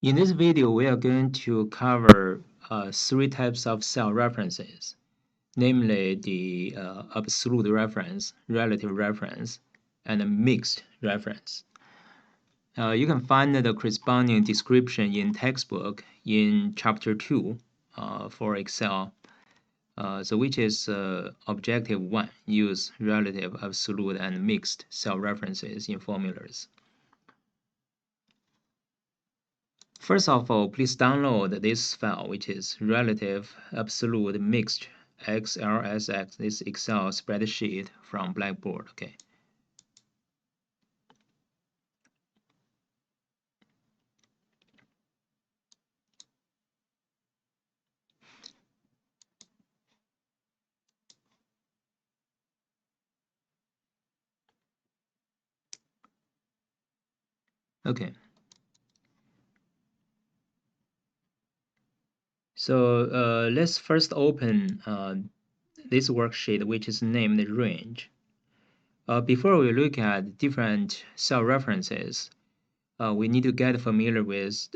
In this video, we are going to cover three types of cell references, namely the absolute reference, relative reference, and a mixed reference. You can find the corresponding description in textbook in chapter 2 for Excel, which is objective 1, use relative, absolute, and mixed cell references in formulas. First of all, please download this file, which is relative absolute mixed XLSX, this Excel spreadsheet from Blackboard. Okay. Okay. So let's first open this worksheet, which is named range. Before we look at different cell references, we need to get familiar with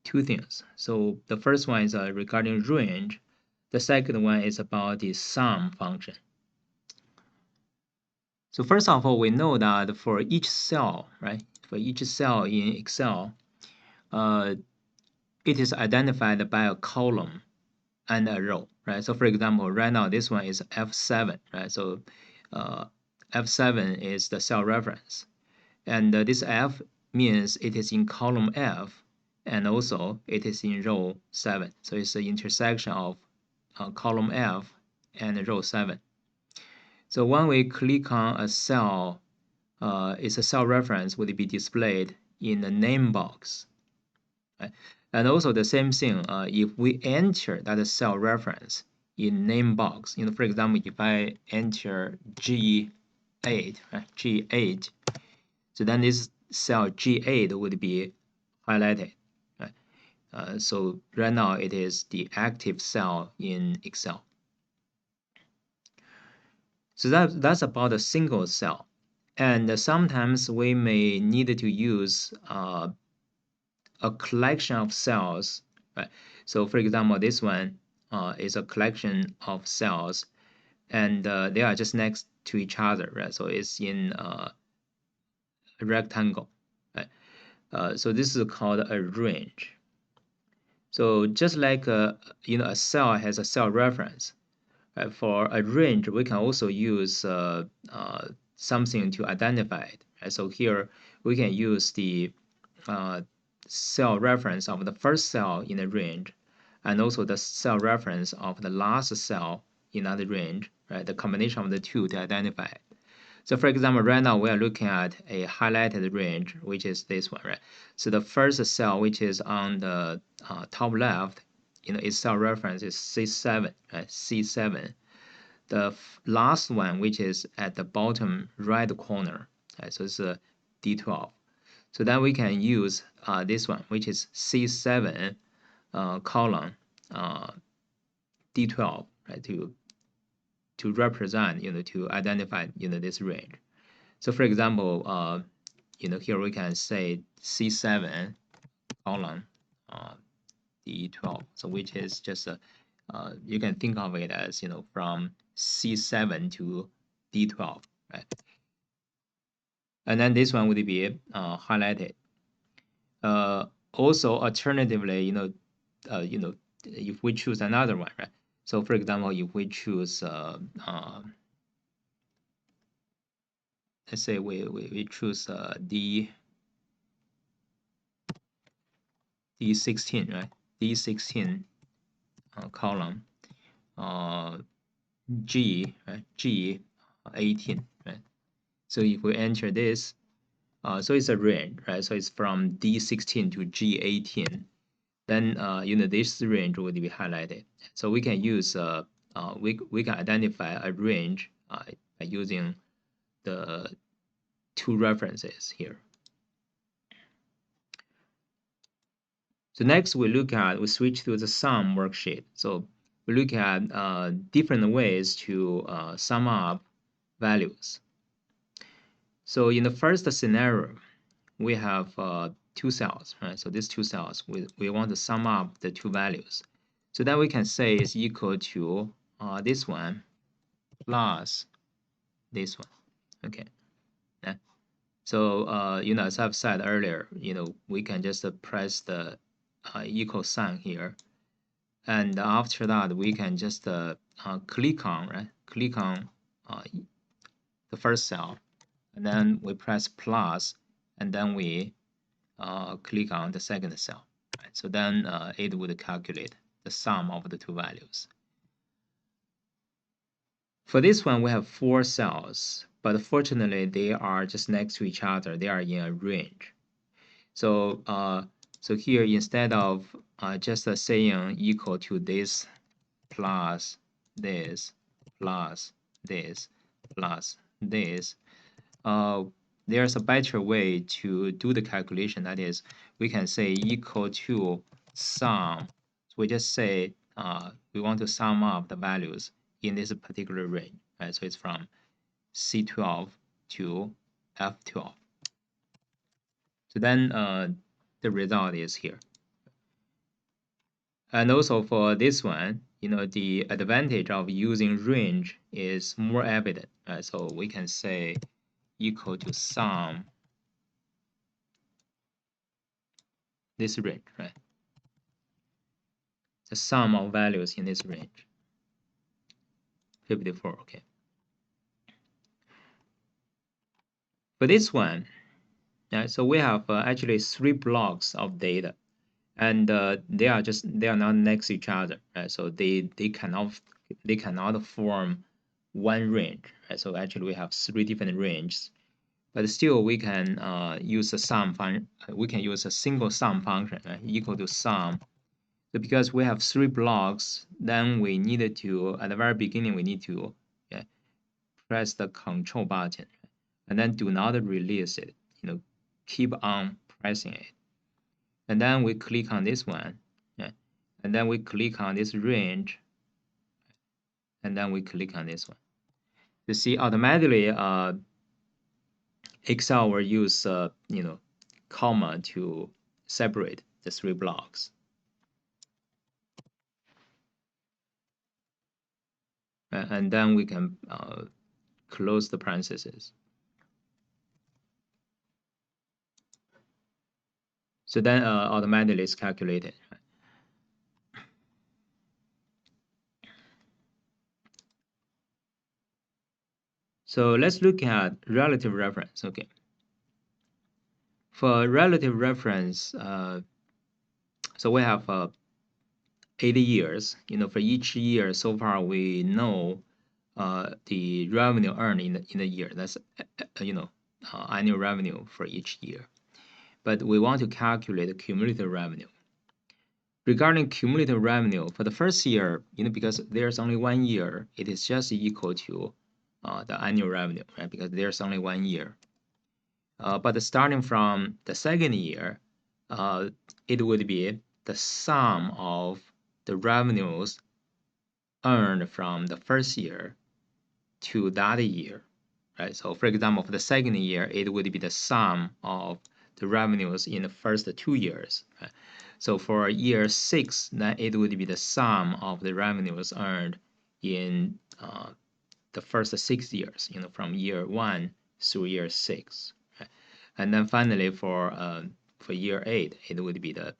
two things. So the first one is regarding range. The second one is about the sum function. So first of all, we know that for each cell, right, for each cell in Excel, it is identified by a column and a row, right? So for example, right now this one is F7, right? So F7 is the cell reference, and this F means it is in column F, and also it is in row 7. So it's the intersection of column F and row 7. So when we click on a cell, its a cell reference would be displayed in the name box. Right? And also the same thing, if we enter that cell reference in name box, for example, if I enter G8, right, G8, so then this cell G8 would be highlighted. Right? So right now it is the active cell in Excel. So that's about a single cell. And sometimes we may need to use a collection of cells, right? So for example, this one is a collection of cells, and they are just next to each other, right? So it's in a rectangle, right? So this is called a range. So just like a cell has a cell reference, right? For a range, we can also use something to identify it. Right? So here we can use the cell reference of the first cell in the range, and also the cell reference of the last cell in that range, right? The combination of the two to identify it. So for example, right now we are looking at a highlighted range, which is this one, right? So the first cell, which is on the top left, its cell reference is C7, right? C7. The last one, which is at the bottom right corner, right? So it's a D12. So then we can use this one, which is C7 column D12, right? To represent, to identify, this range. So for example, here we can say C7 column D12. So which is just you can think of it as, from C7 to D12, right? And then this one would be highlighted. Also, alternatively, if we choose another one, right? So for example, if we choose, let's say we choose D16, right? D16 column G, right? G18, right? So if we enter this, so it's a range, right? So it's from D16 to G18. Then this range would be highlighted. So we can use we can identify a range by using the two references here. So next we switch to the sum worksheet. So we look at different ways to sum up values. So in the first scenario, we have two cells, right? So these two cells, we want to sum up the two values. So then we can say is equal to this one plus this one. Okay. Yeah. So you know, as I've said earlier, you know, we can just press the equal sign here, and after that we can just click on, right? Click on the first cell, and then we press plus, and then we click on the second cell. Right? So then it would calculate the sum of the two values. For this one, we have 4 cells, but fortunately, they are just next to each other. They are in a range. So, so here, instead of just saying equal to this plus this plus this plus this, there's a better way to do the calculation. That is, we can say equal to sum. So we just say we want to sum up the values in this particular range. Right? So it's from C12 to F12. So then the result is here. And also for this one, you know, the advantage of using range is more evident. Right? So we can say equal to sum this range, right? The sum of values in this range. 54, okay. For this one, so we have actually 3 blocks of data, and they are not next to each other, right? So they cannot form one range, right? So actually we have 3 different ranges, but still we can use a sum function. We can use a single sum function, right? Equal to sum. So because we have 3 blocks, then we needed to, at the very beginning, we need to press the control button, and then do not release it. You know, keep on pressing it. And then we click on this one, and then we click on this range, and then we click on this one. You see, automatically, Excel will use you know, comma to separate the 3 blocks. And then we can close the parentheses. So then automatically it's calculated. So let's look at relative reference. Okay. For relative reference, so we have 80 years. You know, for each year so far, we know the revenue earned in the year. That's you know, annual revenue for each year. But we want to calculate the cumulative revenue. Regarding cumulative revenue for the first year, you know, because there's only 1 year, it is just equal to the annual revenue, right? Because there's only 1 year. But starting from the second year, it would be the sum of the revenues earned from the first year to that year, right? So for example, for the second year, it would be the sum of the revenues in the first 2 years, right? So for year 6, then it would be the sum of the revenues earned in the first 6 years, you know, from year 1 through year 6. Right? And then finally for year 8, it would be the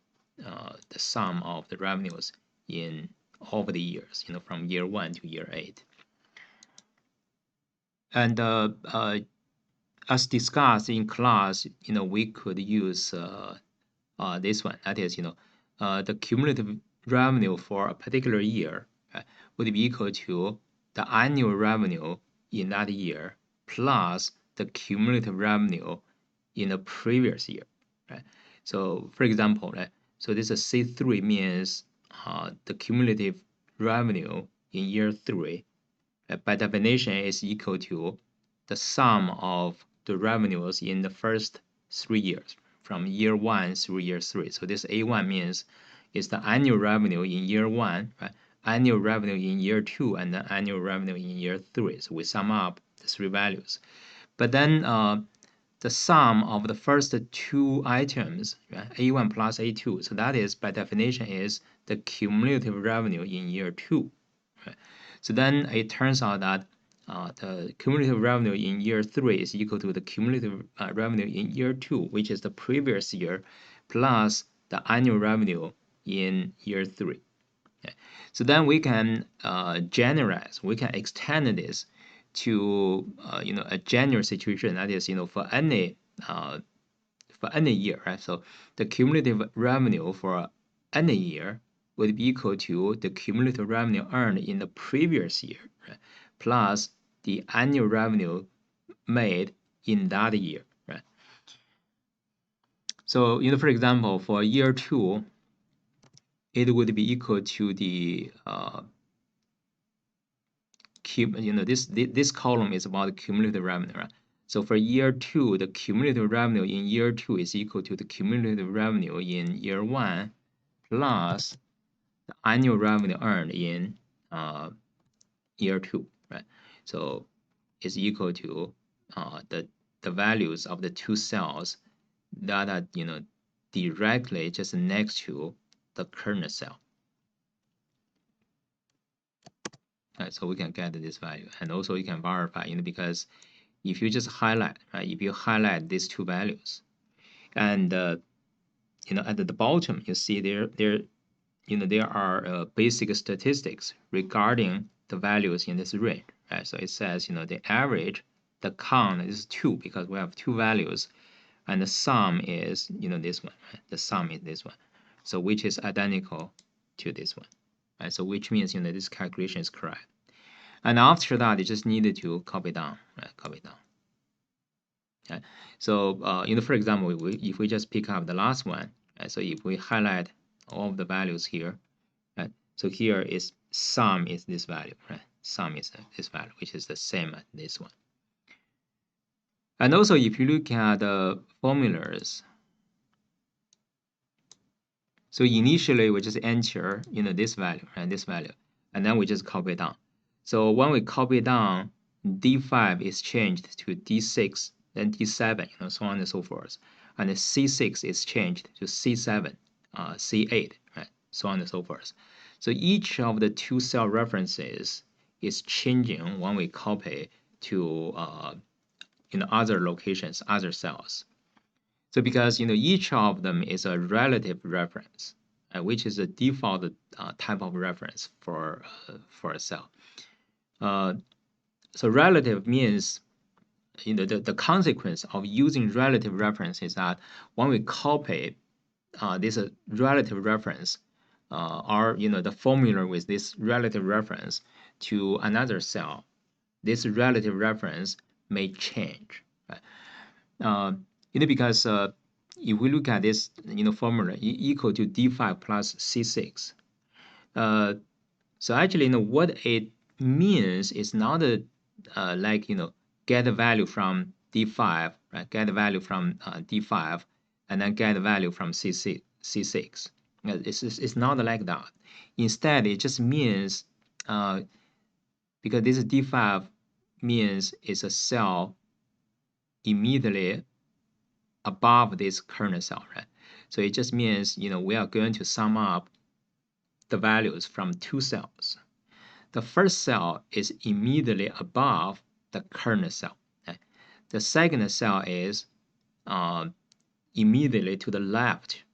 sum of the revenues in all of the years, you know, from year 1 to year 8. And as discussed in class, you know, we could use this one. That is, you know, the cumulative revenue for a particular year would be equal to the annual revenue in that year plus the cumulative revenue in the previous year. Right? So, for example, right, so this is C3 means the cumulative revenue in year 3 by definition is equal to the sum of the revenues in the first 3 years from year 1 through year 3. So this A1 means it's the annual revenue in year 1, right? Annual revenue in year 2, and the annual revenue in year 3. So we sum up the 3 values. But then the sum of the first two items, right? A1 plus A2. So that is, by definition, is the cumulative revenue in year 2. Right? So then it turns out that the cumulative revenue in year 3 is equal to the cumulative revenue in year 2, which is the previous year, plus the annual revenue in year 3. Okay. So then we can generalize, we can extend this to a general situation, that is for any year, right? So the cumulative revenue for any year would be equal to the cumulative revenue earned in the previous year, right? Plus the annual revenue made in that year, right? So for example, for year 2, it would be equal to the this column is about cumulative revenue, right? So for year 2, the cumulative revenue in year 2 is equal to the cumulative revenue in year 1 plus the annual revenue earned in year 2, right? So it's equal to the values of the two cells that are directly just next to the current cell. Right, so we can get this value, and also you can verify, because if you just highlight, right, if you highlight these two values, and at the bottom you see there are basic statistics regarding the values in this range, right? So it says the average, the count is 2 because we have two values, and the sum is this one, right? The sum is this one, so which is identical to this one, right? So which means this calculation is correct. And after that, you just needed to copy down, right? Copy down. Okay. So, for example, if we just pick up the last one, right? So if we highlight all of the values here, right? So here is sum is this value, right? Sum is this value, which is the same as this one. And also, if you look at the formulas, so initially we just enter this value, right? This value, and then we just copy down. So when we copy down, D5 is changed to D6, then D7, so on and so forth. And C6 is changed to C7, C8, right? So on and so forth. So each of the two cell references is changing when we copy to other locations, other cells. So because each of them is a relative reference, which is a default type of reference for a cell. So relative means the consequence of using relative reference is that when we copy this relative reference or the formula with this relative reference to another cell, this relative reference may change, right? Because if we look at this formula equal to D5 plus C6, so actually what it means is not like get the value from D5, right? Get the value from D5 and then get the value from C6. It's not like that. Instead, it just means because this D5 means it's a cell immediately above this current cell, right? So it just means we are going to sum up the values from two cells. The first cell is immediately above the current cell. Okay? The second cell is immediately to the left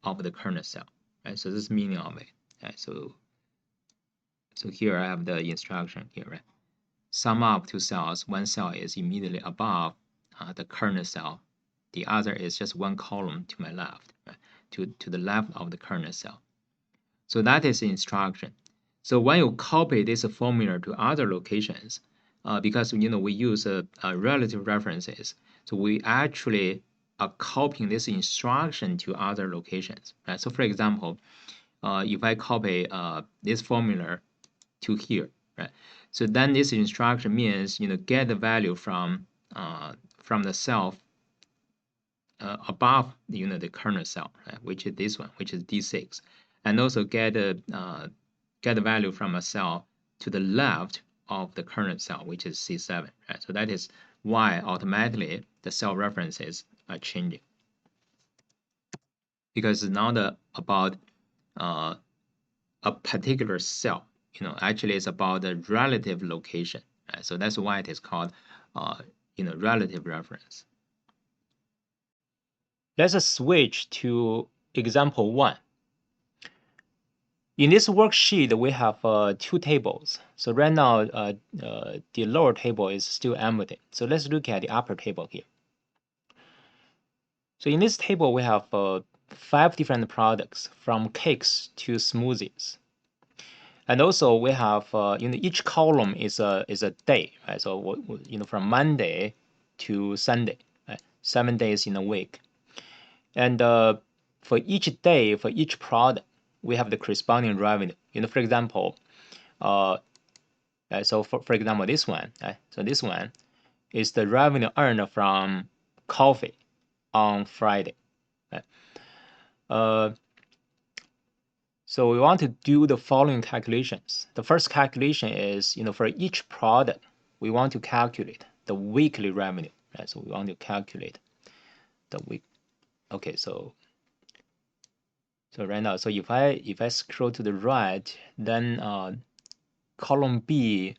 of the current cell. Right? So this is meaning of it. Okay? So here I have the instruction here, right? Sum up two cells. One cell is immediately above the current cell. The other is just one column to my left, right? to the left of the current cell. So that is the instruction. So when you copy this formula to other locations, because we use relative references, so we actually are copying this instruction to other locations. Right? So for example, if I copy this formula to here, right? So then this instruction means get the value from the cell above the current cell, right? Which is this one, which is D6, and also get the value from a cell to the left of the current cell, which is C7, right? So that is why automatically the cell references are changing. Because it's not about a particular cell, actually it's about the relative location. So that's why it is called relative reference. Let's switch to example 1. In this worksheet, we have 2 tables. So right now, the lower table is still empty. So let's look at the upper table here. So in this table, we have 5 different products, from cakes to smoothies. And also we have each column is a day, right? So from Monday to Sunday, right? 7 days in a week. And for each day, for each product, we have the corresponding revenue. For example, so for example, this one, right? So this one is the revenue earned from coffee on Friday, right? So we want to do the following calculations. The first calculation is, for each product, we want to calculate the weekly revenue, right? So we want to calculate the week. Okay, so right now, so if I scroll to the right, then column B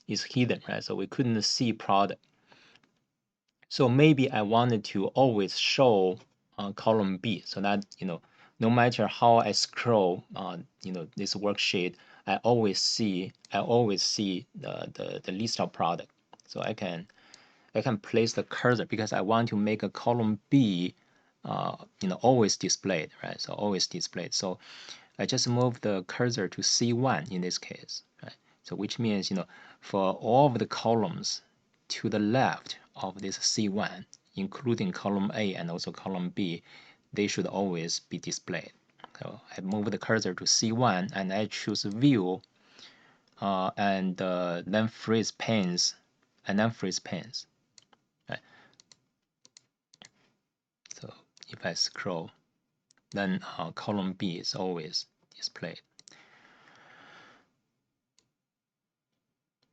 is hidden, right? So we couldn't see product. So maybe I wanted to always show column B, so that no matter how I scroll this worksheet, I always see the list of product. So I can place the cursor, because I want to make a column B always displayed, right? So always displayed. So I just move the cursor to C1 in this case, right? So which means for all of the columns to the left of this C1, including column A and also column B, they should always be displayed. So I move the cursor to C1 and I choose view and then freeze panes right? So if I scroll, then column B is always displayed.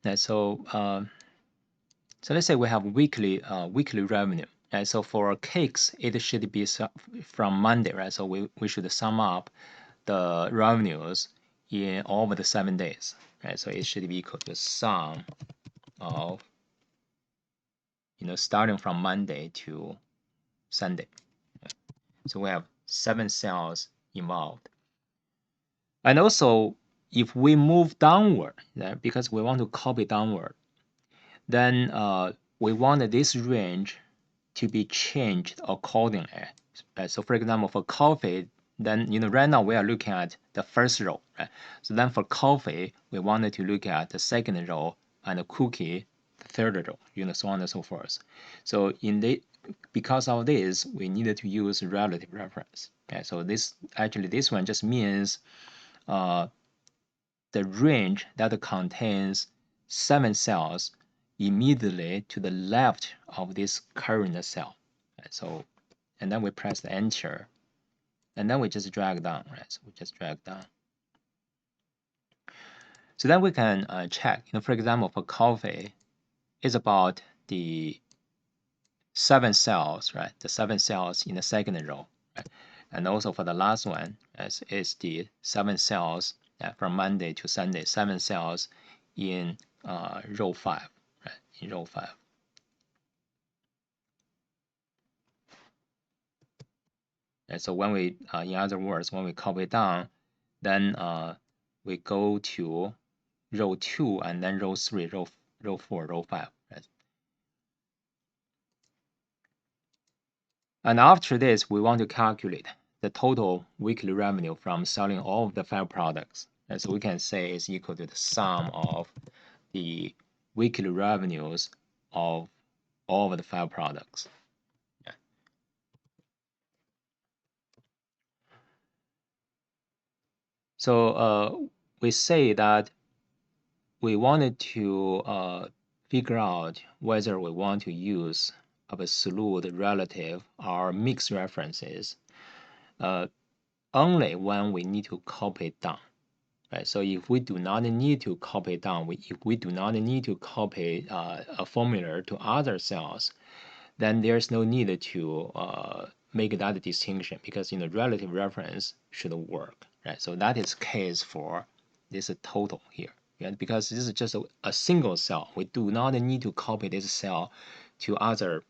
And so let's say we have weekly revenue. Right? So for cakes, it should be from Monday, right? So we should sum up the revenues in all of the 7 days, right? So it should be equal to sum of starting from Monday to Sunday. So we have 7 cells involved. And also, if we move downward, right, because we want to copy downward, then we want this range to be changed accordingly. So for example, for coffee, then right now we are looking at the first row, right? So then for coffee, we wanted to look at the second row, and the cookie, the third row, so on and so forth. So because of this, we needed to use relative reference. Okay, so this one just means the range that contains 7 cells immediately to the left of this current cell. Right? So, and then we press the enter, and then we just drag down, right? So we just drag down. So then we can check, for example, for coffee, it's about the 7 cells, right? The 7 cells in the second row, right? And also for the last one, is the 7 cells from Monday to Sunday, 7 cells in row 5, right? In row 5. And so when we, in other words, when we copy down, then we go to row 2 and then row 3, row 4, row 5, right? And after this, we want to calculate the total weekly revenue from selling all of the 5 products. And so we can say it's equal to the sum of the weekly revenues of all of the 5 products. Yeah. So we say that we wanted to figure out whether we want to use absolute, relative, or mixed references only when we need to copy it down. right? So if we do not need to copy down, if we do not need to copy a formula to other cells, then there's no need to make that distinction, because relative reference should work, right? So that is case for this total here, yeah? Because this is just a single cell. We do not need to copy this cell to other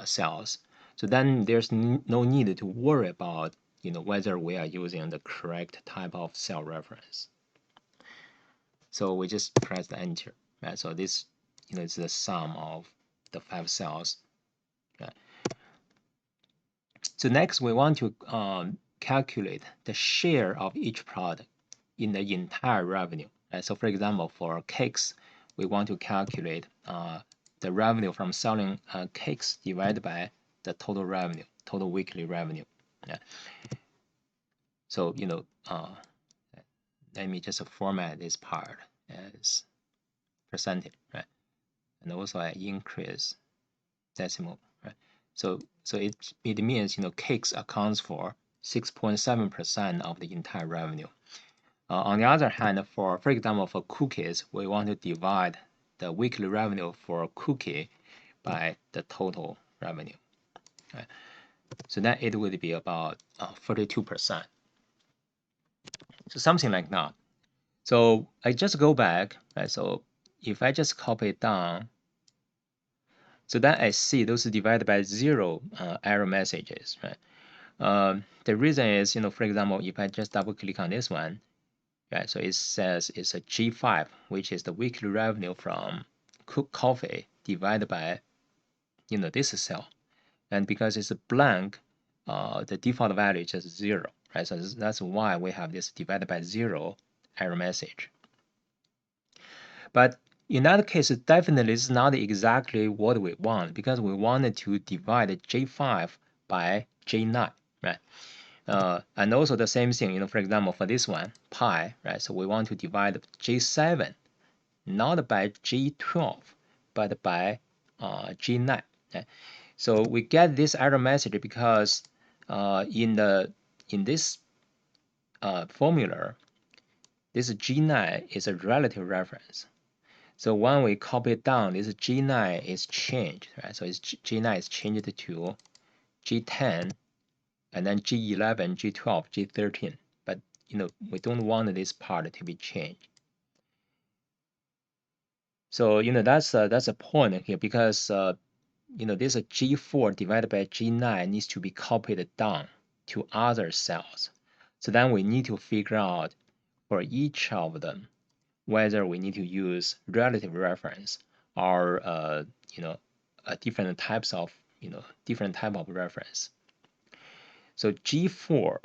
cells. So then there's no need to worry about whether we are using the correct type of cell reference. So we just press the enter, right? So this is the sum of the 5 cells. Right? So next we want to calculate the share of each product in the entire revenue. Right? So for example, for cakes, we want to calculate the revenue from selling cakes divided by the total revenue, total weekly revenue. Yeah. So let me just format this part as percentage, right? And also I increase decimal, right? So it means cakes accounts for 6.7% of the entire revenue. On the other hand, for example, for cookies, we want to divide the weekly revenue for a cookie by the total revenue, right? So then it would be about 42%. So something like that. So I just go back, right? So if I just copy it down, so then I see those divided by 0 error messages, right? The reason is, for example, if I just double click on this one, right? So it says it's a G5, which is the weekly revenue from cooked coffee divided by, this cell. And because it's a blank, the default value is just 0, right? So that's why we have this divided by 0 error message. But in that case, definitely it's not exactly what we want, because we wanted to divide J5 by J9, right? And also the same thing, for example, for this one, pi, right? So we want to divide J7, not by J12, but by J9. Right? So we get this error message because in this formula, this G9 is a relative reference. So when we copy it down, this G9 is changed, right? So G9 is changed to G10, and then G11, G12, G13. But we don't want this part to be changed. So that's a point here, because this G4 divided by G9 needs to be copied down to other cells. So then we need to figure out for each of them whether we need to use relative reference or different types of different type of reference. So G4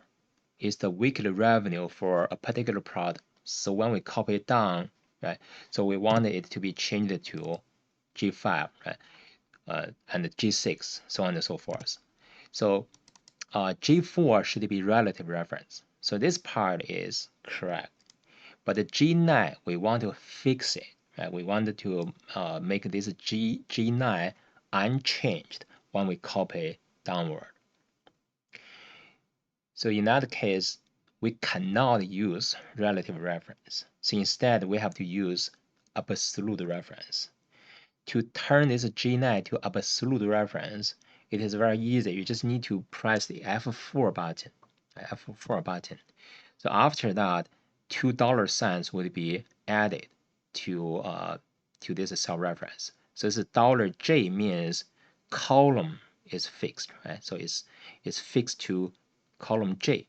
is the weekly revenue for a particular product. So when we copy it down, right? So we want it to be changed to G5, right? And G6, so on and so forth. So G4 should be relative reference. So this part is correct. But the G9, we want to fix it. Right? We want to make this G9 unchanged when we copy downward. So in that case, we cannot use relative reference. So instead, we have to use absolute reference. To turn this G9 to absolute reference, it is very easy. You just need to press the F4 button. F4 button. So after that, $2 would be added to this cell reference. So this $J means column is fixed, right? So it's fixed to column J.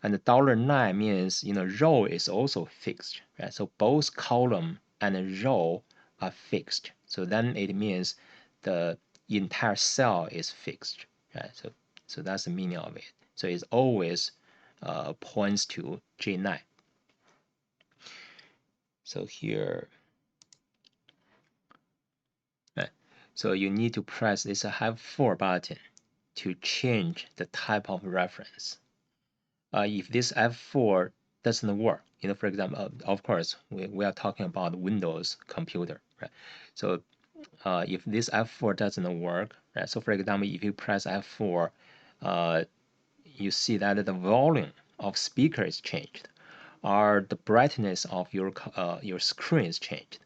And the $9 means row is also fixed, right? So both column and row are fixed. So then it means the entire cell is fixed, right? So that's the meaning of it. So it's always points to J9. So here, right? So you need to press this F4 button to change the type of reference. If this F4 doesn't work, for example, of course, we are talking about Windows computer, right? So if this F4 doesn't work, right? So for example, if you press F4, you see that the volume of speaker is changed. or the brightness of your screen is changed,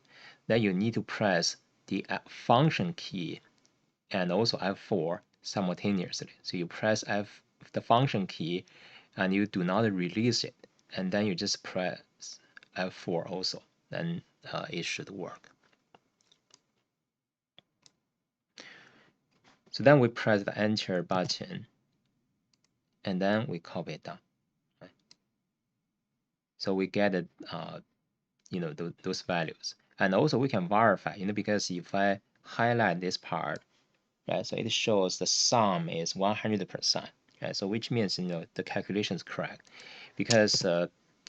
then you need to press the function key and also F4 simultaneously. So you press the function key and you do not release it, and then you just press F4 also, then it should work. So then we press the enter button and then we copy it down. Right? So we get it, those values. And also we can verify, because if I highlight this part, right, so it shows the sum is 100%, right? So which means, the calculation is correct, because,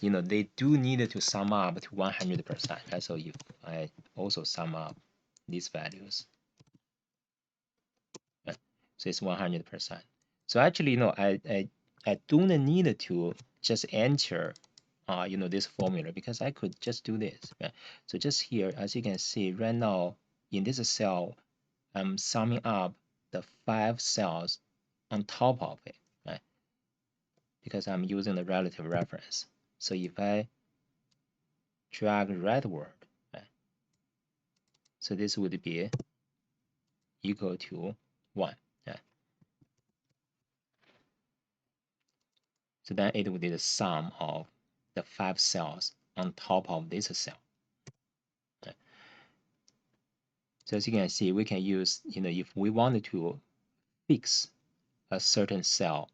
they do need to sum up to 100%, right? So if I also sum up these values, right, so it's 100%. So actually, I don't need to just enter this formula, because I could just do this, right? So just here, as you can see right now in this cell, I'm summing up the 5 cells on top of it, right? Because I'm using the relative reference. So if I drag rightward, right, so this would be equal to 1, right? So then it would be the sum of the 5 cells on top of this cell. Right? So as you can see, we can use, if we wanted to fix a certain cell,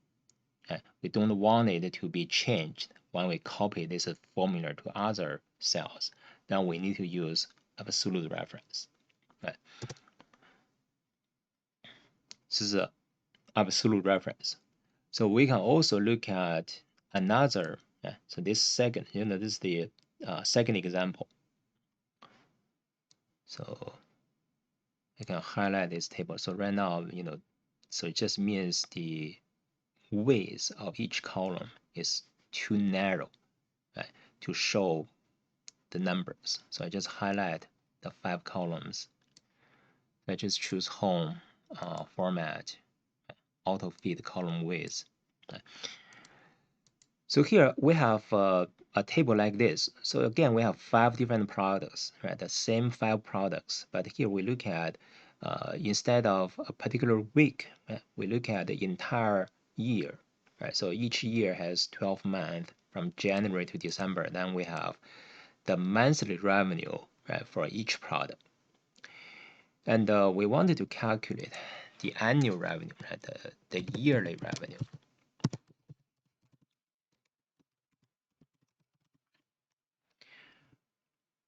right, we don't want it to be changed when we copy this formula to other cells, then we need to use absolute reference. Right? This is a absolute reference. So we can also look at another. So this second, this is the second example. So I can highlight this table. So right now, so it just means the width of each column is too narrow, right, to show the numbers. So I just highlight the 5 columns. I just choose home, format, auto fit column width. Right. So here we have a table like this. So again, we have 5 different products, right? The same 5 products, but here we look at, instead of a particular week, right, we look at the entire year, right? So each year has 12 months from January to December. Then we have the monthly revenue, right, for each product. And we wanted to calculate the annual revenue, right, the yearly revenue.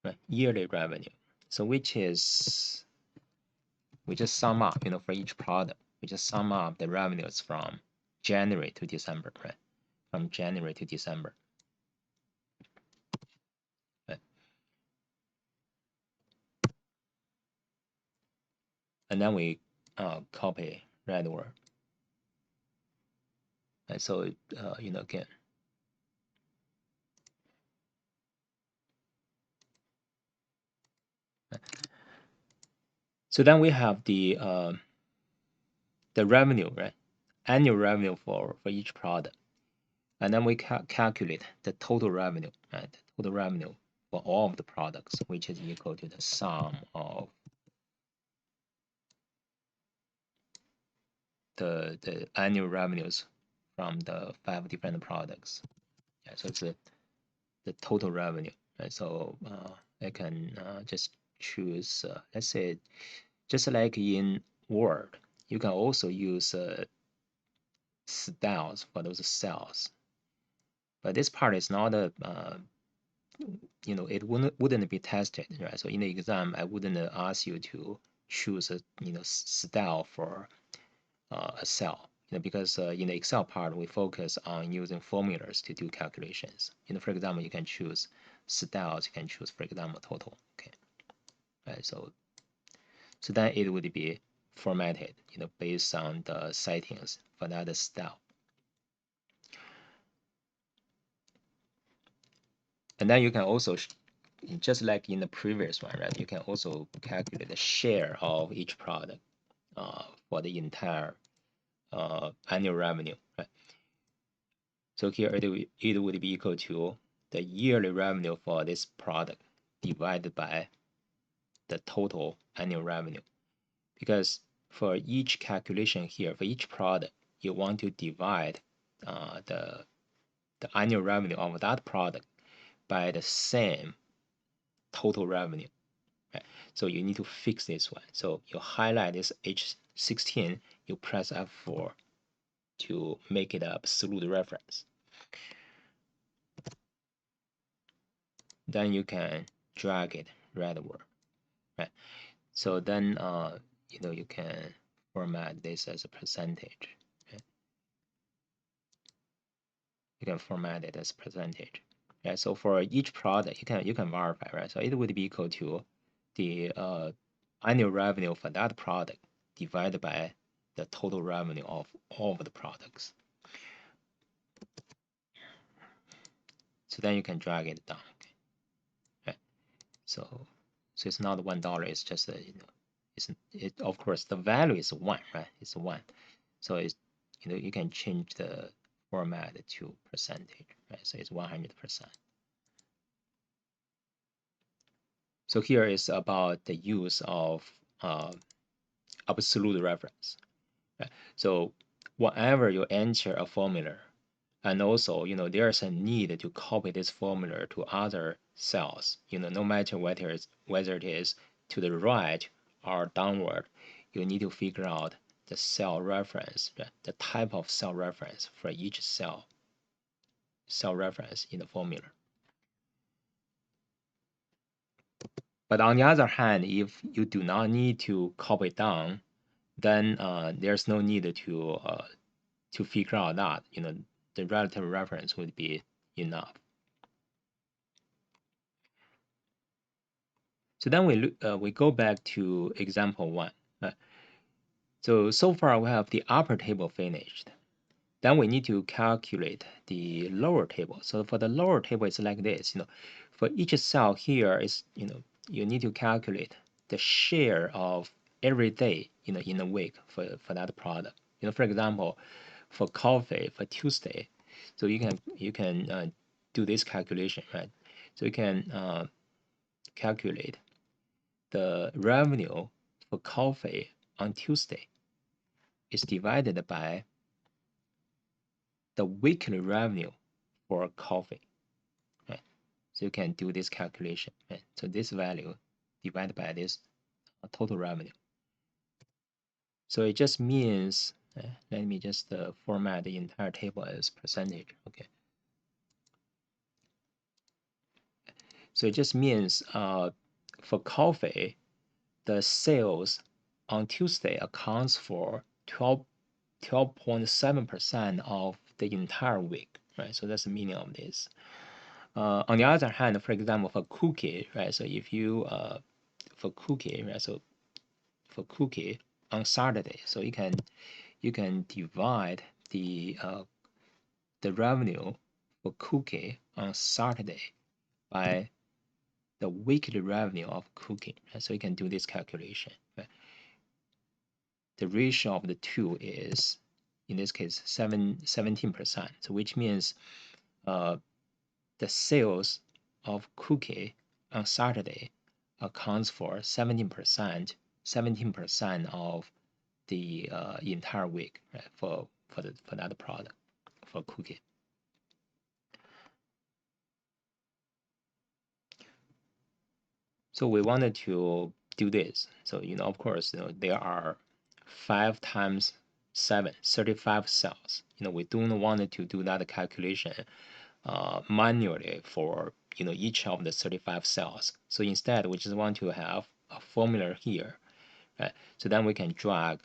Right, yearly revenue. So which is, we just sum up, for each product, we just sum up the revenues from January to December, right? From January to December. Right? And then we copy rightward. Right? So, again. Right? So then we have the revenue, right? Annual revenue for each product. And then we calculate the total revenue, right? The total revenue for all of the products, which is equal to the sum of the annual revenues from the 5 different products. Yeah, so it's the total revenue. Right? So I can just choose, let's say, just like in Word, you can also use styles for those cells. But this part is not a, it wouldn't be tested, right? So in the exam, I wouldn't ask you to choose a, style for a cell, because in the Excel part, we focus on using formulas to do calculations. For example, you can choose styles, you can choose, for example, total. Okay, right? So then it would be formatted, based on the settings for that style. And then you can also, just like in the previous one, right? You can also calculate the share of each product for the entire annual revenue, right? So here it would be equal to the yearly revenue for this product divided by the total annual revenue. Because for each calculation here, for each product, you want to divide the annual revenue of that product by the same total revenue. Right? So you need to fix this one. So you highlight this H16, you press F4 to make it an absolute reference. Then you can drag it redward. Right? So then you can format this as a percentage. Right? You can format it as percentage. Right? So for each product, you can verify, right? So it would be equal to the annual revenue for that product divided by the total revenue of all of the products. So then you can drag it down. Okay? Right? So it's not $1. It's just it of course the value is 1, right? It's 1. So it's you can change the format to percentage, right? So it's 100%. So here is about the use of absolute reference. Right? So whenever you enter a formula, and also there's a need to copy this formula to other cells. No matter whether it is to the right or downward, you need to figure out the cell reference, right? The type of cell reference for each cell reference in the formula. But on the other hand, if you do not need to copy down, then there's no need to figure out that the relative reference would be enough. So then we go back to example 1. So far we have the upper table finished. Then we need to calculate the lower table. So for the lower table, it's like this. For each cell here is you need to calculate the share of every day in a week for that product. For example, for coffee for Tuesday, so you can do this calculation, right? So you can calculate the revenue for coffee on Tuesday is divided by the weekly revenue for coffee. Right? So you can do this calculation. Right? So this value divided by this total revenue. So it just means, let me just format the entire table as percentage. Okay. So it just means for coffee, the sales on Tuesday accounts for 12.7% of the entire week, right? So that's the meaning of this. On the other hand, for example, for cookie, right? So if you for cookie, right? So for cookie on Saturday, so you can divide the revenue for cookie on Saturday by the weekly revenue of cookie. Right? So you can do this calculation. Right? The ratio of the two is, in this case, 17%. So which means the sales of cookie on Saturday accounts for 17% of the entire week, right, for that product, for cookie. So we wanted to do this. So of course, there are 5 times 7, 35 cells. We don't want to do that calculation manually for each of the 35 cells. So instead, we just want to have a formula here, right? So then we can drag,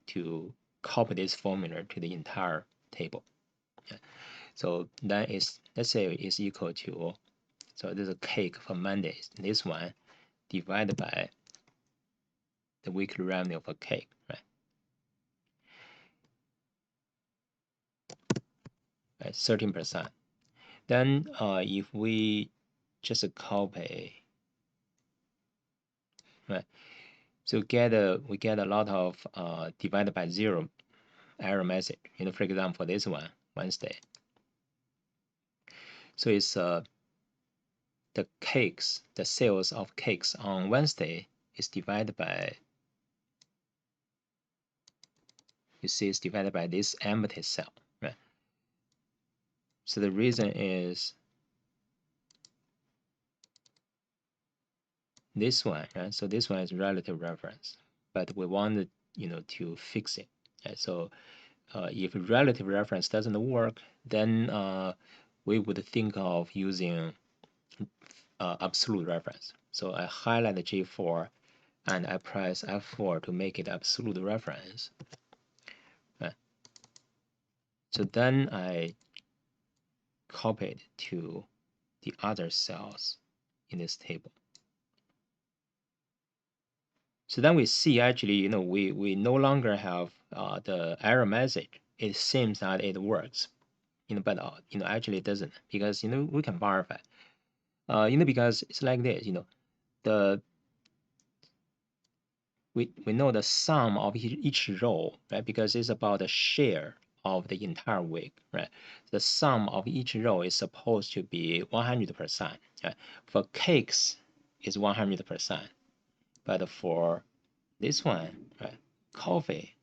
to copy this formula to the entire table. Yeah. So that is, let's say, is equal to, so this is a cake for Mondays. This one divided by the weekly revenue for cake, right? Right, 13%. Then if we just copy, right? So we get a lot of divided by 0 error message. For example, this one, Wednesday. So it's the sales of cakes on Wednesday is divided by, you see, it's divided by this empty cell, right? So the reason is this one, right? So this one is relative reference, but we wanted, to fix it. Right? So if relative reference doesn't work, then we would think of using absolute reference. So I highlight the G4 and I press F4 to make it absolute reference. Right? So then I copy it to the other cells in this table. So then we see actually, we no longer have the error message. It seems that it works, but actually it doesn't, because we can verify. Because it's like this, the we know the sum of each row, right? Because it's about the share of the entire week, right? The sum of each row is supposed to be 100%. Right? For cakes, is 100%, but for this one, right, coffee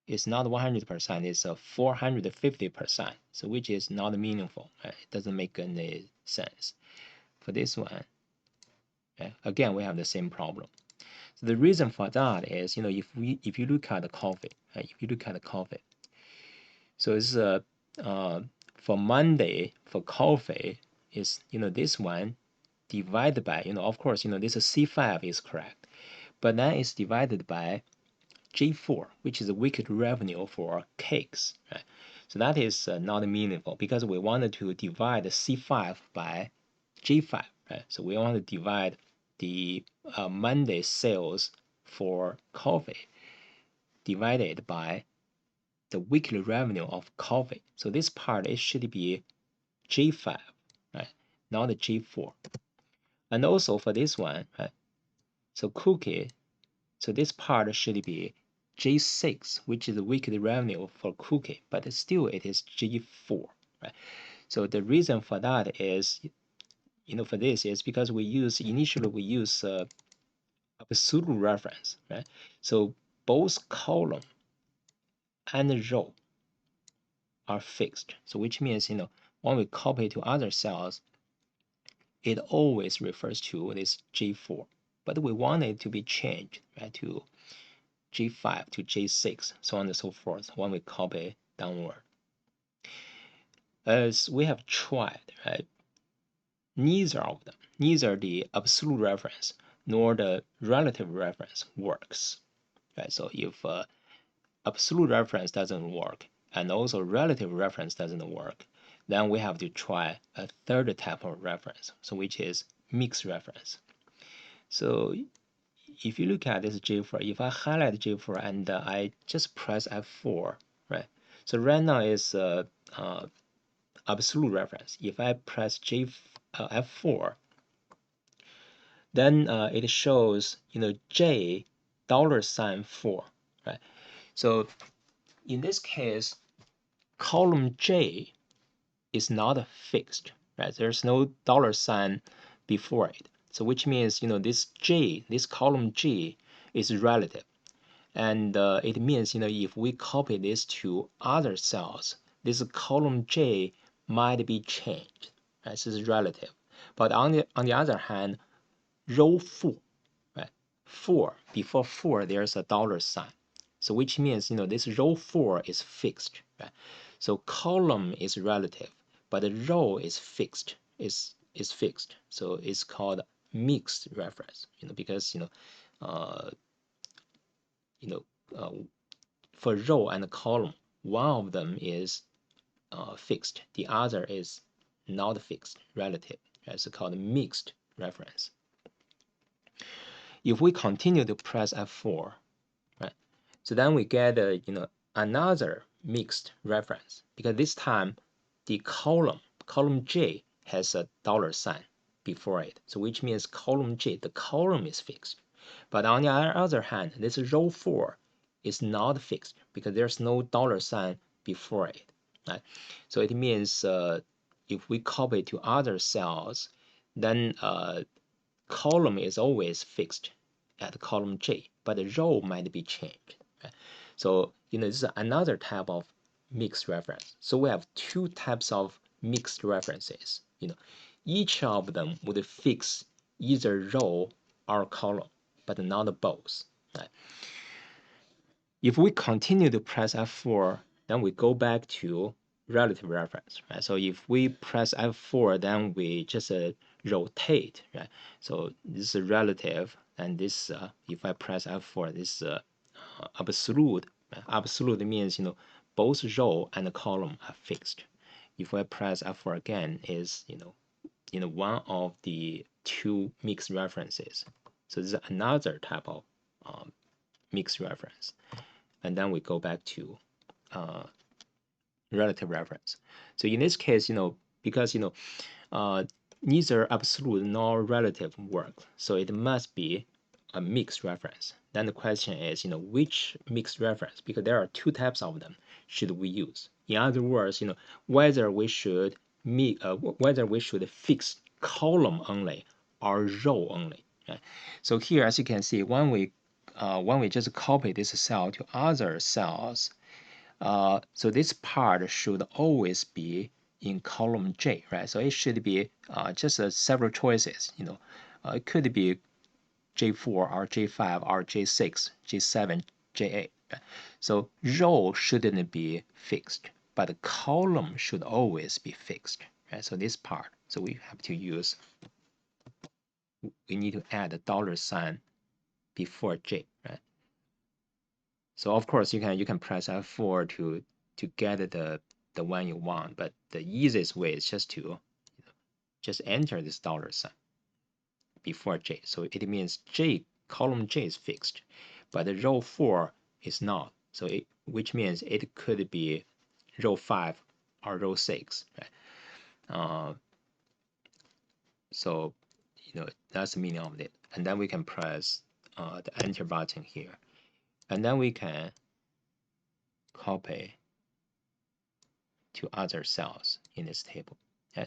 is not 100%, it's a 450%, so which is not meaningful. Right? It doesn't make any sense. For this one, right, again, we have the same problem. So the reason for that is, if you look at the coffee, right, if you look at the coffee, so it's for Monday for coffee is this one divided by of course this C5 is correct, but then it's divided by G4, which is the weekly revenue for cakes, right? So that is not meaningful because we wanted to divide C5 by G5, right? So we want to divide the Monday sales for coffee divided by the weekly revenue of coffee. So this part, it should be G5, right? Not G4. And also for this one, right? So cookie, so this part should be G6, which is the weekly revenue for cookie, but still it is G4, right? So the reason for that is, for this is because initially we use absolute reference, right? So both column and row are fixed. So which means, when we copy to other cells, it always refers to this G4. But we want it to be changed, right, to G5 to G6, so on and so forth, when we copy downward. As we have tried, right, neither of them, neither the absolute reference nor the relative reference works. Right? So if absolute reference doesn't work and also relative reference doesn't work, then we have to try a third type of reference, so which is mixed reference. So if you look at this J4, if I highlight J4 and I just press F4, right? So right now is absolute reference. If I press F4, then it shows J $4, right? So in this case, column J is not fixed, right? There's no $ before it. So which means this column G is relative, and it means if we copy this to other cells, this column J might be changed. Right? This is relative, but on the other hand, row 4, right? 4, before 4 there's a $, so which means this row 4 is fixed, right? So column is relative, but the row is fixed, is fixed. So it's called mixed reference, because uh, for row and column, one of them is fixed, the other is not fixed, relative. It's called mixed reference. If we continue to press F4, right, so then we get another mixed reference, because this time the column J has a $ before it, so which means column J, the column is fixed. But on the other hand, this row 4 is not fixed because there's no $ before it, right? So it means if we copy to other cells, then column is always fixed at column J, but the row might be changed. Right? So this is another type of mixed reference. So we have two types of mixed references. Each of them would fix either row or column, but not both. Right? If we continue to press F4, then we go back to relative reference, right? So if we press F4, then we just rotate, right? So this is relative, and this, if I press F4, this absolute. Absolute means, both row and column are fixed. If I press F4 again, is, one of the two mixed references. So this is another type of mixed reference. And then we go back to relative reference. So in this case, because neither absolute nor relative work, so it must be a mixed reference. Then the question is, which mixed reference, because there are two types of them, should we use? In other words, whether we should fix column only or row only. Right? So here, as you can see, when we just copy this cell to other cells, so this part should always be in column J, right? So it should be just several choices. It could be J4 or J5 or J6, J7, J8. Right? So row shouldn't be fixed, but the column should always be fixed. Right? So this part, so we have to use. We need to add a $sign before J, right? So of course you can press F4 to get the one you want, but the easiest way is just to just enter this $sign before J. So it means J, column J is fixed, but the row 4 is not. So which means it could be row 5 or row 6, right? So that's the meaning of it. And then we can press the enter button here, and then we can copy to other cells in this table.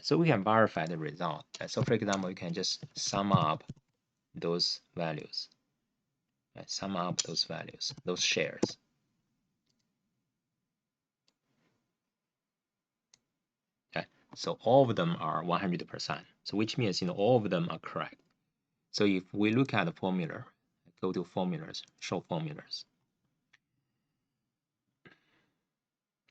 So we can verify the result. So for example, you can just sum up those values. Sum up those values, those shares. So all of them are 100%. So which means all of them are correct. So if we look at the formula, go to formulas, show formulas.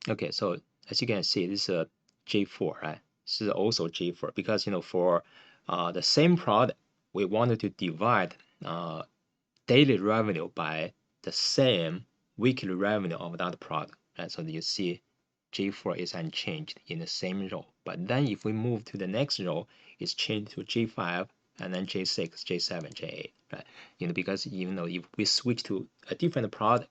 Okay, so as you can see, this is a J4, right? This is also J4 because for the same product, we wanted to divide daily revenue by the same weekly revenue of that product. Right? So you see J4 is unchanged in the same row. But then if we move to the next row, it's changed to J5 and then J6, J7, J8. Right? Because if we switch to a different product,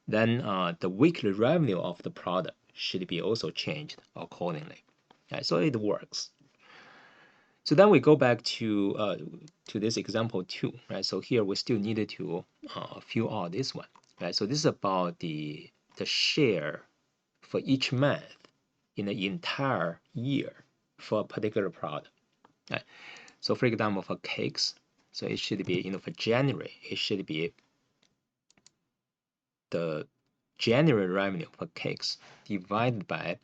then the weekly revenue of the product should be also changed accordingly. Right? So it works. So then we go back to this example 2, right? So here we still needed to fill out this one, right? So this is about the share for each month in the entire year for a particular product, right? So for example, for cakes, so it should be for January, it should be the January revenue for cakes divided by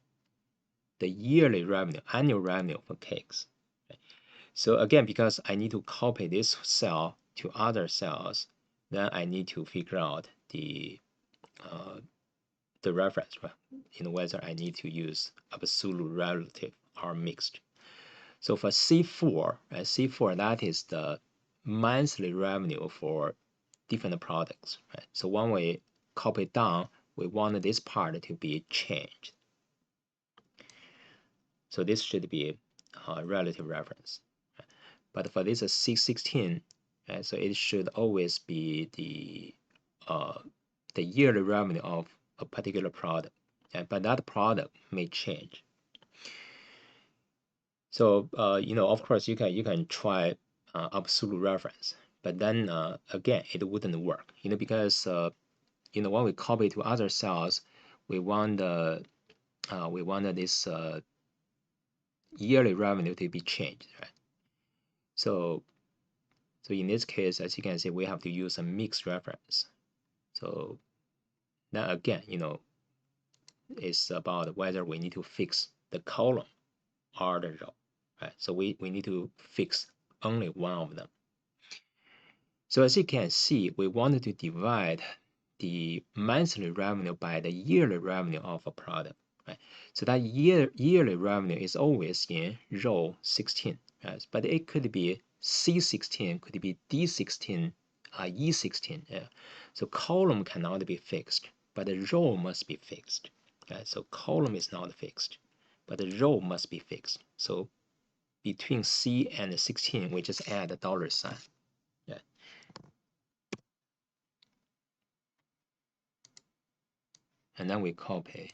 the yearly revenue, annual revenue for cakes. So again, because I need to copy this cell to other cells, then I need to figure out the reference, right? Whether I need to use absolute, relative, or mixed. So for C4, right, C4, that is the monthly revenue for different products, right? So when we copy down, we want this part to be changed. So this should be a relative reference. But for this C16, so it should always be the yearly revenue of a particular product, but that product may change. So of course you can try absolute reference, but then again it wouldn't work, because when we copy to other cells, we want this yearly revenue to be changed, right? So in this case, as you can see, we have to use a mixed reference. So now again, it's about whether we need to fix the column or the row, right? So we need to fix only one of them. So as you can see, we wanted to divide the monthly revenue by the yearly revenue of a product, right? So that yearly revenue is always in row 16, right? But it could be C16, could be D16, E16. Yeah. So column cannot be fixed, but the row must be fixed. Right? So column is not fixed, but the row must be fixed. So between C and 16, we just add a dollar sign. Yeah. And then we copy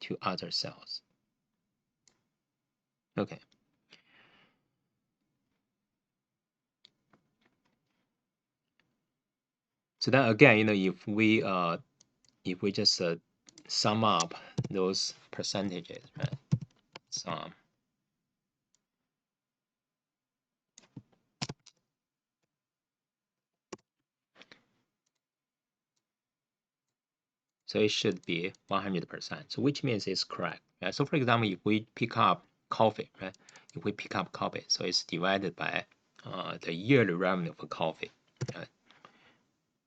to other cells. Okay. So then again, if we just sum up those percentages, right? Sum. So it should be 100%. So which means it's correct. Right? So for example, if we pick up coffee, right? If we pick up coffee, so it's divided by the yearly revenue for coffee. Right?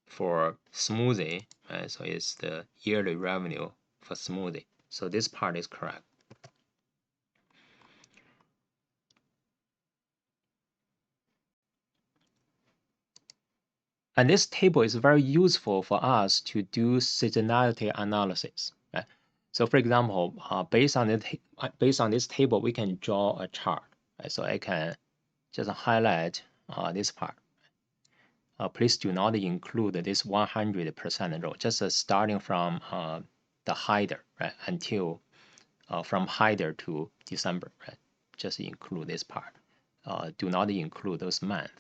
For smoothie, right? So it's the yearly revenue for smoothie. So this part is correct. And this table is very useful for us to do seasonality analysis. Right? So for example, based on this table, we can draw a chart. Right? So I can just highlight this part. Please do not include this 100% row, just starting from the header, right, until from header to December, right? Just include this part. Do not include those months.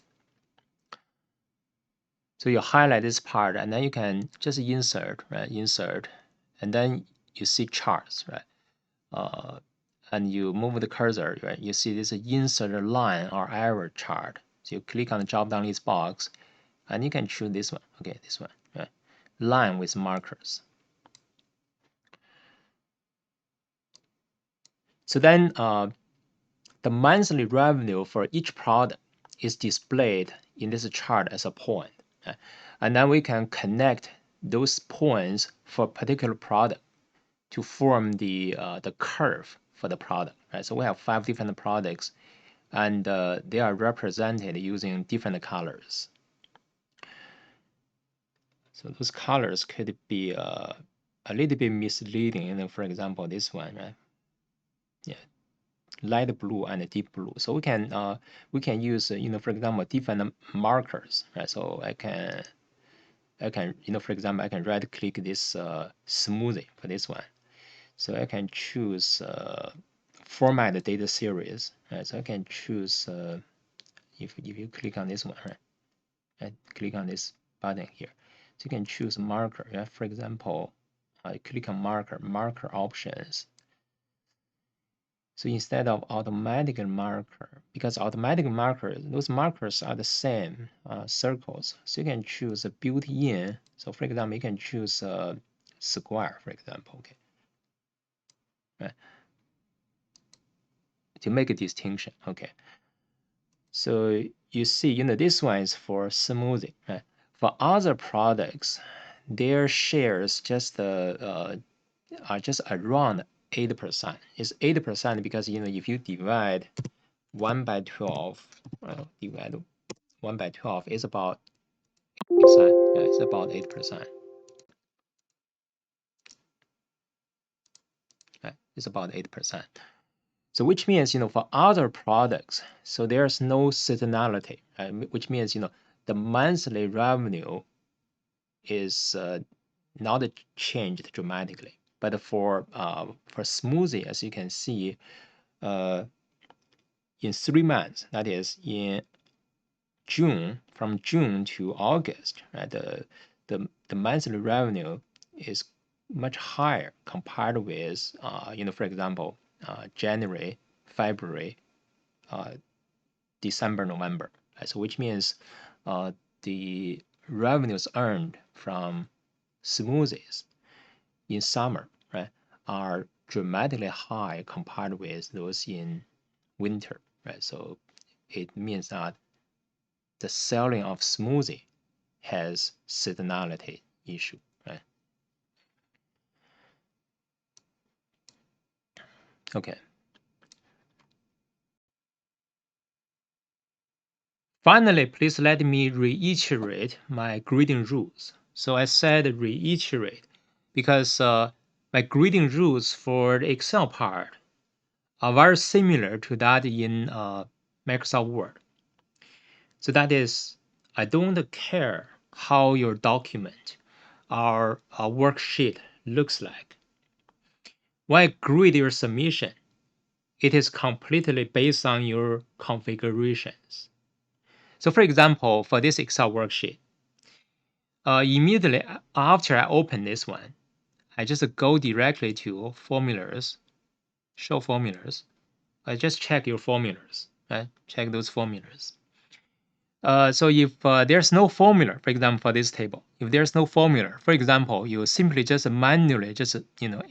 So you highlight this part, and then you can just insert, right? Insert, and then you see charts, right? And you move the cursor, right? You see this insert line or arrow chart. So you click on the drop-down list box, and you can choose this one. Okay, this one, right? Line with markers. So then the monthly revenue for each product is displayed in this chart as a point. Right? And then we can connect those points for a particular product to form the curve for the product. Right? So we have 5 different products, and they are represented using different colors. So those colors could be a little bit misleading. For example, this one, right? Yeah, light blue and deep blue. So we can use for example different markers, right? So I can for example I can right click this smoothie for this one. So I can choose format data series, right? So I can choose if you click on this one, right? And click on this button here, so you can choose marker. Yeah, for example, I click on marker options. So instead of automatic marker, because automatic markers, those markers are the same circles. So you can choose a built-in. So for example, you can choose a square, for example, okay, right, to make a distinction. Okay. So you see, this one is for smoothie, right? For other products, their shares are just around 8%. It's 8% because if you divide 1 by 12, divide 1 by 12 is about 8%. Yeah, it's about 8%. Right? It's about 8%. So which means, for other products, so there's no seasonality, right? Which means, the monthly revenue is not changed dramatically. But for smoothie, as you can see, in 3 months, that is in June, from June to August, right, the monthly revenue is much higher compared with, for example, January, February, December, November. Right? So which means the revenues earned from smoothies in summer, right, are dramatically high compared with those in winter, right? So it means that the selling of smoothie has seasonality issue, right? Okay. Finally, please let me reiterate my grading rules. So I said reiterate because my grading rules for the Excel part are very similar to that in Microsoft Word. So that is, I don't care how your document or a worksheet looks like. When I grade your submission, it is completely based on your configurations. So for example, for this Excel worksheet, immediately after I open this one, I just go directly to formulas, show formulas. I just check your formulas, right? Check those formulas. So if there's no formula, for example, for this table, if there's no formula, for example, you simply just manually just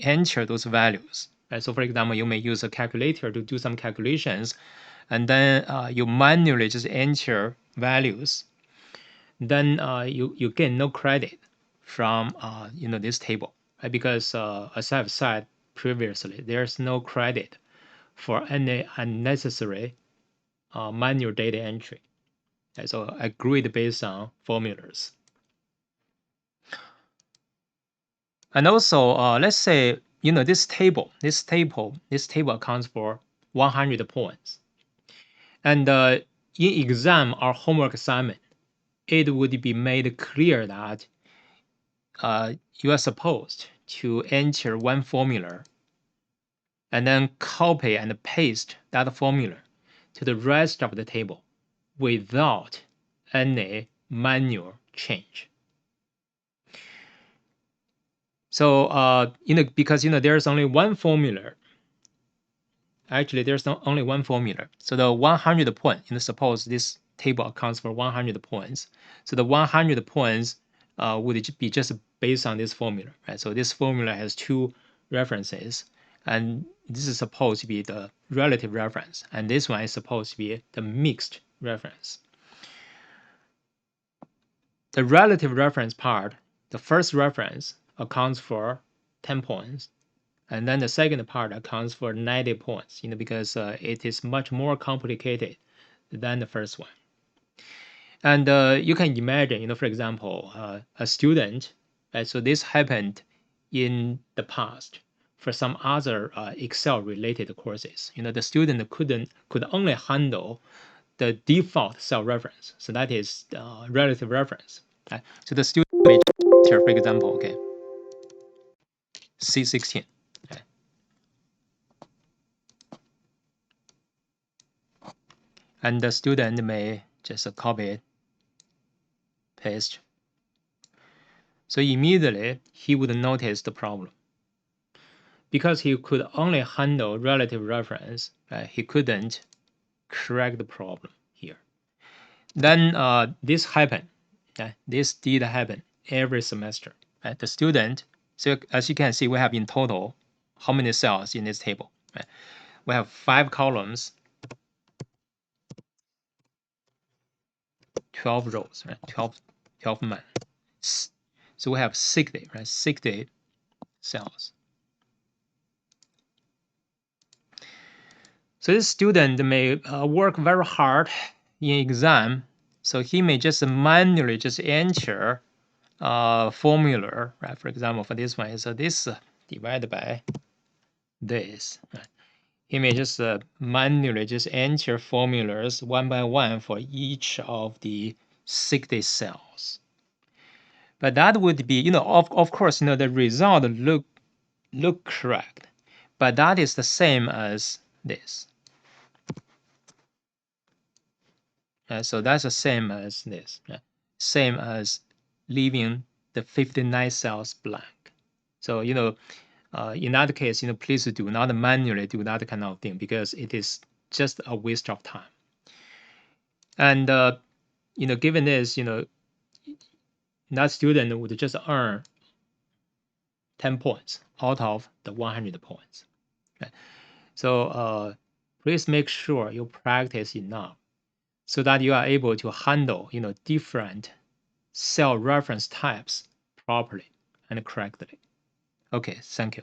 enter those values. Right? So for example, you may use a calculator to do some calculations, and then you manually just enter values. Then you gain no credit from this table, right? Because as I've said previously, there's no credit for any unnecessary manual data entry. So I grade based on formulas. And also, let's say this table accounts for 100 points. And in exam or homework assignment, it would be made clear that you are supposed to enter one formula and then copy and paste that formula to the rest of the table without any manual change. So because there's only one formula. Actually, there's only one formula. So the 100 point. Suppose this table accounts for 100 points. So the 100 points would be just based on this formula, right? So this formula has two references, and this is supposed to be the relative reference, and this one is supposed to be the mixed reference. The relative reference part, the first reference accounts for 10 points, and then the second part accounts for 90 points, because it is much more complicated than the first one. And you can imagine, for example, a student, right? So this happened in the past for some other Excel-related courses. The student could only handle the default cell reference. So that is relative reference. Right? So the student may enter, for example, okay, C16. Okay. And the student may just copy it, paste. So immediately he would notice the problem. Because he could only handle relative reference, he couldn't correct the problem here. Then this happened. This did happen every semester. The student, so as you can see, we have in total how many cells in this table? We have 5 columns, 12 rows, 12 months. So we have 60, 60 cells. So this student may work very hard in exam, so he may just manually just enter formula, right? For example, for this one, so this divided by this. Right? He may just manually just enter formulas one by one for each of the 60 cells. But that would be, of course, the result look correct, but that is the same as this. So that's the same as this. Same as leaving the 59 cells blank. So, in that case, please do not manually do that kind of thing because it is just a waste of time. And given this, that student would just earn 10 points out of the 100 points. Okay? So please make sure you practice enough so that you are able to handle different cell reference types properly and correctly. Okay, thank you.